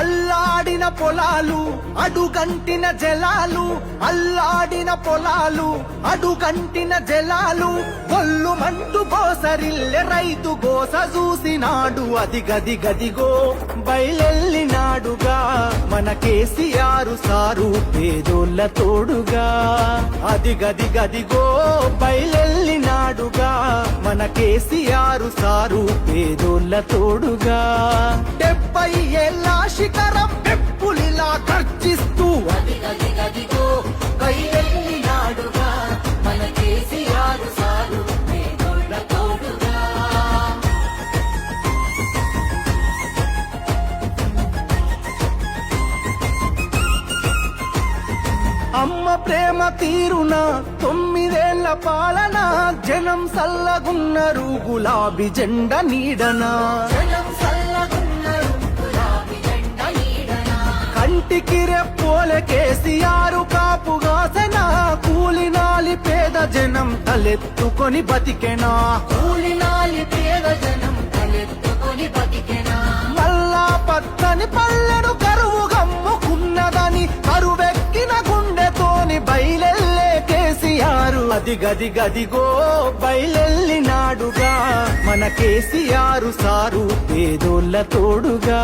అల్లాడిన పొలాలు అడుగంటిన జలాలు, అల్లాడిన పొలాలు అడుగంటిన జలాలు, గొల్లుమంటూ గోసరిల్లె రైతు గోస చూసినాడు. అది గది గదిగో బయలెల్లినాడుగా మన కేసీఆర్ సారు పేదోళ్ళ తోడుగా. అది గది గదిగో బయలెల్లినాడుగా మన కేసీఆర్ సారు పేదోళ్ళ తోడుగా. 70 ఏళ్ళ శిఖరం పెప్పులిలా గర్జిస్తూ అది గది గదిగో బయలెల్లినాడుగా మన కేసీఆర్ సారు పేదోళ్ళ తోడుగా. అమ్మ ప్రేమ తీరున 9 ఏళ్ల పాలన, జనం సల్లగున్నరు గులాబీ జెండ నీడన. కంటికి రెప్పోలే కేసీఆర్ కాపుగాసెన, కూలినాలి పేద జనం తలెత్తుకొని బతికెనా. కూలినాలి పేద జనం తలెత్తుకొని బతికెనా. మల్లా పచ్చని పల్లెను కరువు గమ్ముకున్నదని కరువెక్కిన గుండెతోని బయలెల్లే కేసీఆర్. అది గది గదిగో బయలెల్లినాడుగా మన కేసీఆర్ సారు పేదోళ్ళ తోడుగా.